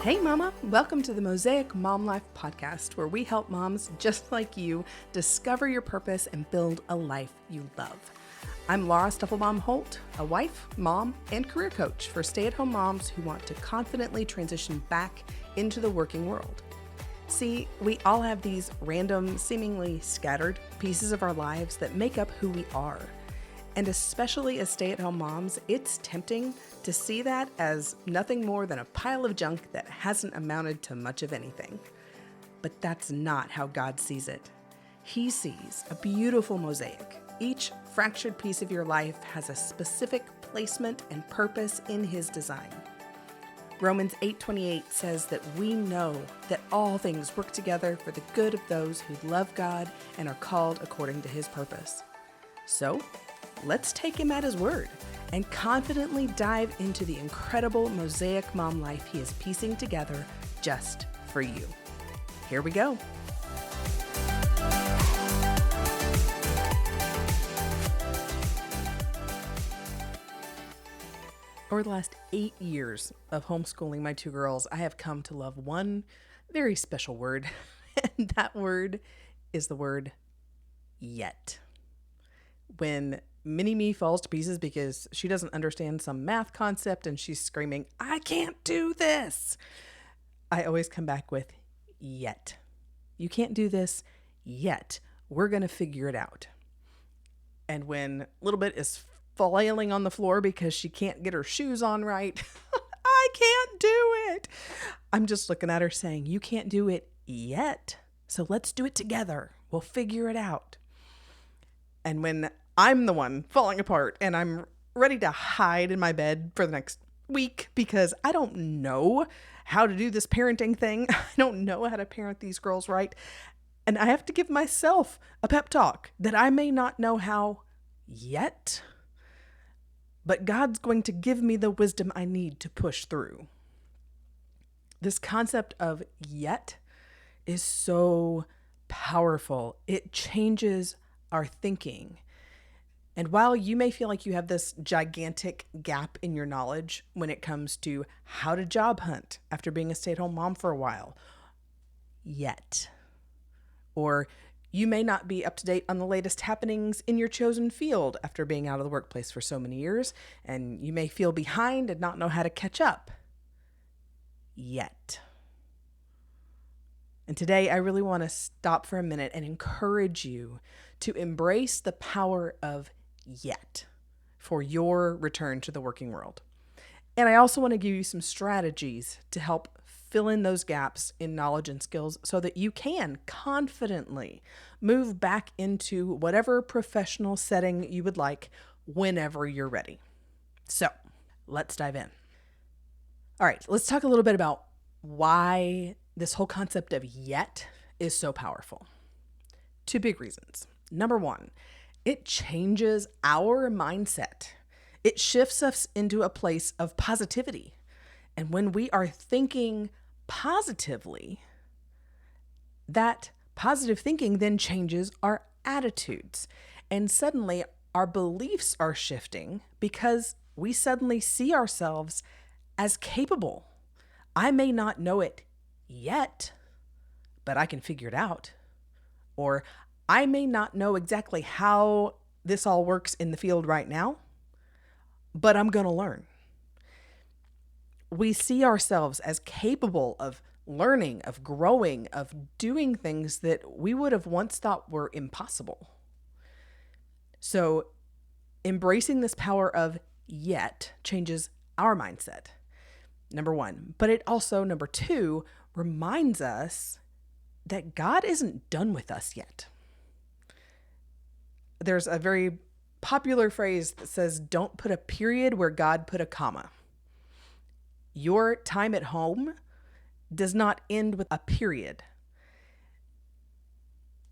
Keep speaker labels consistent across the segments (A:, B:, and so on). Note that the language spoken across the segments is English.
A: Hey mama, welcome to the Mosaic Mom Life podcast, where we help moms just like you discover your purpose and build a life you love. I'm Laura Stuffelbaum-Holt, a wife, mom, and career coach for stay-at-home moms who want to confidently transition back into the working world. See, we all have these random, seemingly scattered pieces of our lives that make up who we are. And especially as stay-at-home moms, it's tempting to see that as nothing more than a pile of junk that hasn't amounted to much of anything. But that's not how God sees it. He sees a beautiful mosaic. Each fractured piece of your life has a specific placement and purpose in His design. Romans 8:28 says that we know that all things work together for the good of those who love God and are called according to His purpose. So, let's take Him at His word and confidently dive into the incredible mosaic mom life He is piecing together just for you. Here we go. Over the last 8 years of homeschooling my two girls, I have come to love one very special word, and that word is the word yet. When mini-me falls to pieces because she doesn't understand some math concept and she's screaming, "I can't do this," I always come back with yet. You can't do this yet. We're going to figure it out. And when little bit is flailing on the floor because she can't get her shoes on right, "I can't do it," I'm just looking at her saying, "You can't do it yet. So let's do it together. We'll figure it out." And when I'm the one falling apart and I'm ready to hide in my bed for the next week because I don't know how to do this parenting thing, I don't know how to parent these girls right, and I have to give myself a pep talk that I may not know how yet, but God's going to give me the wisdom I need to push through. This concept of yet is so powerful. It changes our thinking. And while you may feel like you have this gigantic gap in your knowledge when it comes to how to job hunt after being a stay-at-home mom for a while, yet, or you may not be up to date on the latest happenings in your chosen field after being out of the workplace for so many years, and you may feel behind and not know how to catch up, yet. And today I really want to stop for a minute and encourage you to embrace the power of yet for your return to the working world. And I also want to give you some strategies to help fill in those gaps in knowledge and skills so that you can confidently move back into whatever professional setting you would like whenever you're ready. So let's dive in. All right, let's talk a little bit about why this whole concept of yet is so powerful. Two big reasons. Number one, it changes our mindset. It shifts us into a place of positivity. And when we are thinking positively, that positive thinking then changes our attitudes. And suddenly our beliefs are shifting because we suddenly see ourselves as capable. I may not know it yet, but I can figure it out. Or I may not know exactly how this all works in the field right now, but I'm going to learn. We see ourselves as capable of learning, of growing, of doing things that we would have once thought were impossible. So embracing this power of yet changes our mindset, number one. But it also, number two, reminds us that God isn't done with us yet. There's a very popular phrase that says, "Don't put a period where God put a comma." Your time at home does not end with a period.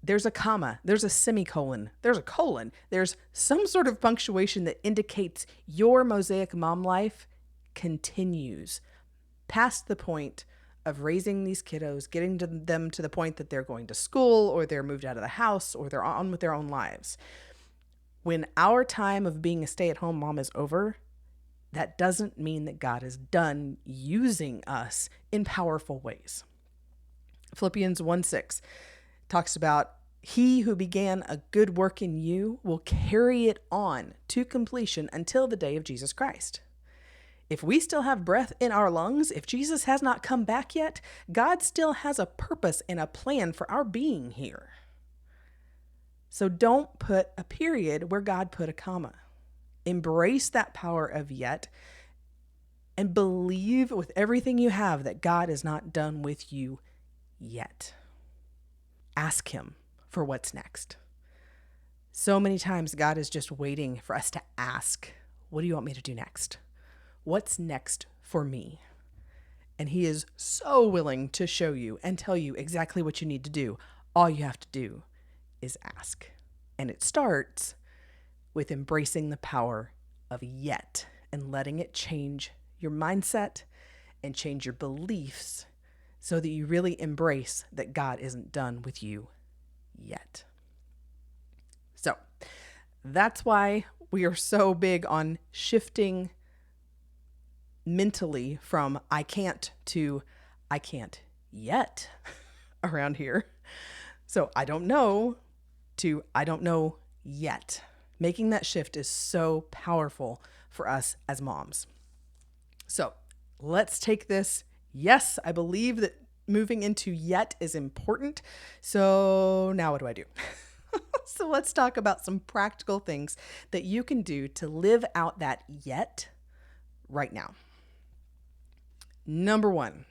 A: There's a comma, there's a semicolon, there's a colon, there's some sort of punctuation that indicates your mosaic mom life continues past the point of raising these kiddos, getting them to the point that they're going to school or they're moved out of the house or they're on with their own lives. When our time of being a stay-at-home mom is over, that doesn't mean that God is done using us in powerful ways. Philippians 1:6 talks about, he who began a good work in you will carry it on to completion until the day of Jesus Christ. If we still have breath in our lungs, if Jesus has not come back yet, God still has a purpose and a plan for our being here. So don't put a period where God put a comma. Embrace that power of yet and believe with everything you have that God is not done with you yet. Ask him for what's next. So many times God is just waiting for us to ask, what do you want me to do next? What's next for me? And he is so willing to show you and tell you exactly what you need to do. All you have to do is ask. And it starts with embracing the power of yet and letting it change your mindset and change your beliefs so that you really embrace that God isn't done with you yet. So that's why we are so big on shifting mentally from I can't to I can't yet around here. So I don't know to I don't know yet. Making that shift is so powerful for us as moms. So let's take this. Yes, I believe that moving into yet is important. So now what do I do? So let's talk about some practical things that you can do to live out that yet right now. Number one,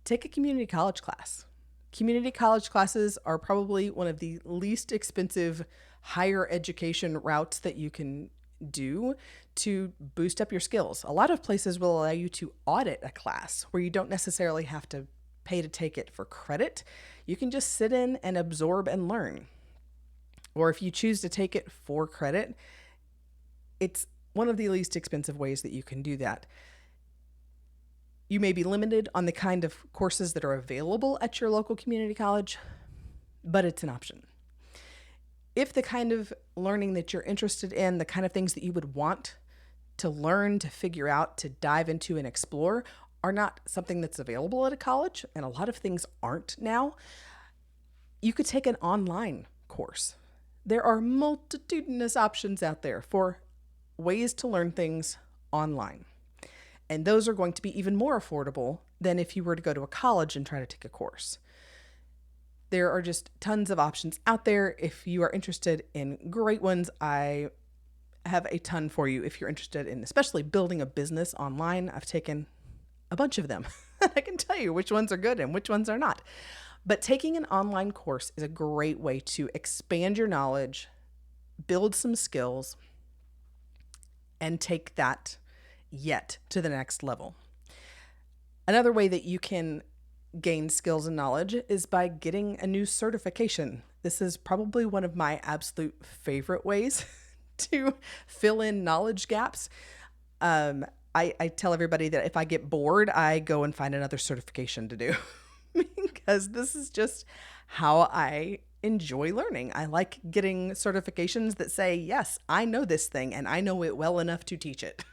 A: take a community college class. Community college classes are probably one of the least expensive higher education routes that you can do to boost up your skills. A lot of places will allow you to audit a class where you don't necessarily have to pay to take it for credit. You can just sit in and absorb and learn. Or if you choose to take it for credit, it's one of the least expensive ways that you can do that. You may be limited on the kind of courses that are available at your local community college, but it's an option. If the kind of learning that you're interested in, the kind of things that you would want to learn, to figure out, to dive into and explore are not something that's available at a college, and a lot of things aren't now, you could take an online course. There are multitudinous options out there for ways to learn things online. And those are going to be even more affordable than if you were to go to a college and try to take a course. There are just tons of options out there. If you are interested in great ones, I have a ton for you. If you're interested in especially building a business online, I've taken a bunch of them. I can tell you which ones are good and which ones are not. But taking an online course is a great way to expand your knowledge, build some skills, and take that yet to the next level. Another way that you can gain skills and knowledge is by getting a new certification. This is probably one of my absolute favorite ways to fill in knowledge gaps. I tell everybody that if I get bored, I go and find another certification to do because this is just how I enjoy learning. I like getting certifications that say, yes, I know this thing and I know it well enough to teach it.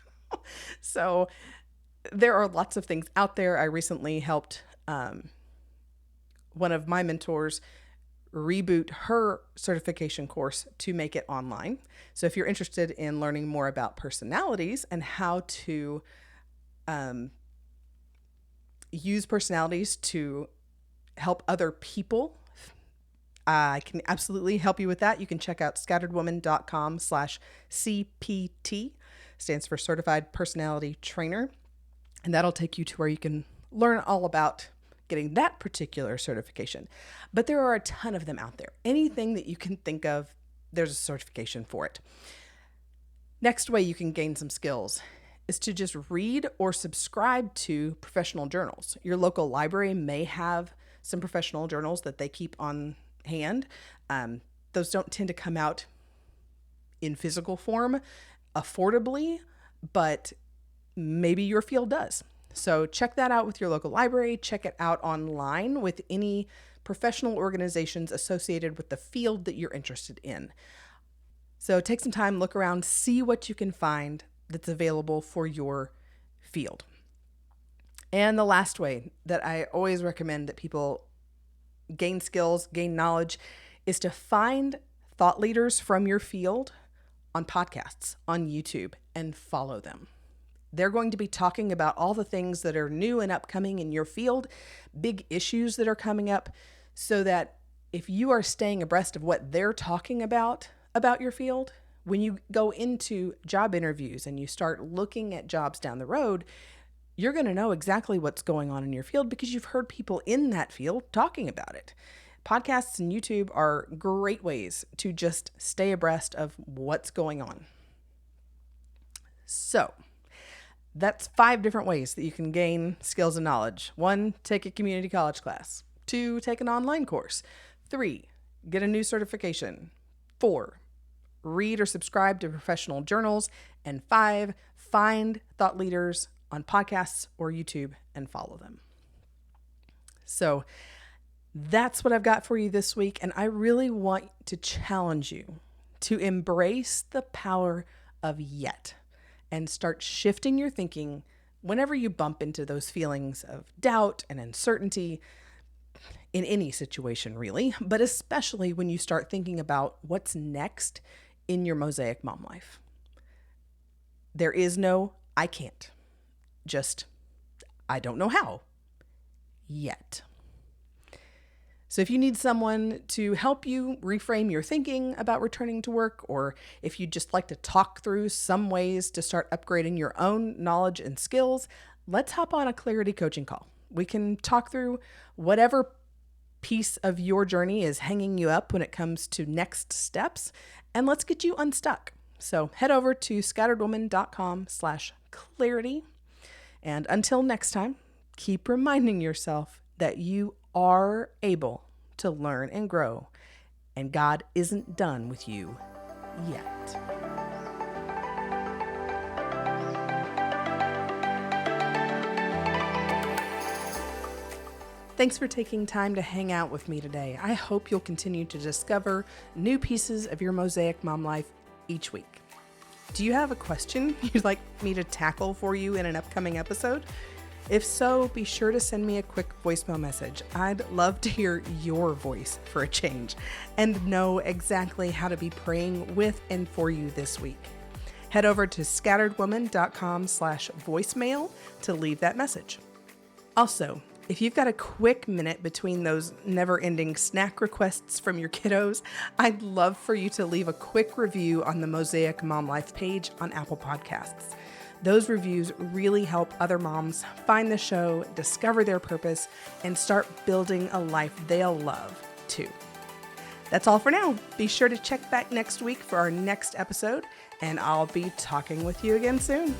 A: So there are lots of things out there. I recently helped one of my mentors reboot her certification course to make it online. So if you're interested in learning more about personalities and how to use personalities to help other people, I can absolutely help you with that. You can check out scatteredwoman.com/CPT. Stands for Certified Personality Trainer. And that'll take you to where you can learn all about getting that particular certification. But there are a ton of them out there. Anything that you can think of, there's a certification for it. Next way you can gain some skills is to just read or subscribe to professional journals. Your local library may have some professional journals that they keep on hand. Those don't tend to come out in physical form affordably, but maybe your field does. So check that out with your local library. Check it out online with any professional organizations associated with the field that you're interested in. So take some time, look around, see what you can find that's available for your field. And the last way that I always recommend that people gain skills, gain knowledge, is to find thought leaders from your field on podcasts, on YouTube, and follow them. They're going to be talking about all the things that are new and upcoming in your field, big issues that are coming up, so that if you are staying abreast of what they're talking about your field, when you go into job interviews and you start looking at jobs down the road, you're going to know exactly what's going on in your field because you've heard people in that field talking about it. Podcasts and YouTube are great ways to just stay abreast of what's going on. So that's 5 different ways that you can gain skills and knowledge. 1, take a community college class. 2, take an online course. 3, get a new certification. 4, read or subscribe to professional journals. And 5, find thought leaders on podcasts or YouTube and follow them. So that's what I've got for you this week. And I really want to challenge you to embrace the power of yet and start shifting your thinking whenever you bump into those feelings of doubt and uncertainty in any situation, really, but especially when you start thinking about what's next in your Mosaic mom life. There is no I can't. Just, I don't know how yet. So if you need someone to help you reframe your thinking about returning to work, or if you'd just like to talk through some ways to start upgrading your own knowledge and skills, let's hop on a Clarity coaching call. We can talk through whatever piece of your journey is hanging you up when it comes to next steps, and let's get you unstuck. So head over to scatteredwoman.com/clarity. And until next time, keep reminding yourself that you are able to learn and grow, and God isn't done with you yet. Thanks for taking time to hang out with me today. I hope you'll continue to discover new pieces of your Mosaic mom life each week. Do you have a question you'd like me to tackle for you in an upcoming episode? If so, be sure to send me a quick voicemail message. I'd love to hear your voice for a change and know exactly how to be praying with and for you this week. Head over to scatteredwoman.com/voicemail to leave that message. Also, if you've got a quick minute between those never-ending snack requests from your kiddos, I'd love for you to leave a quick review on the Mosaic Mom Life page on Apple Podcasts. Those reviews really help other moms find the show, discover their purpose, and start building a life they'll love too. That's all for now. Be sure to check back next week for our next episode, and I'll be talking with you again soon.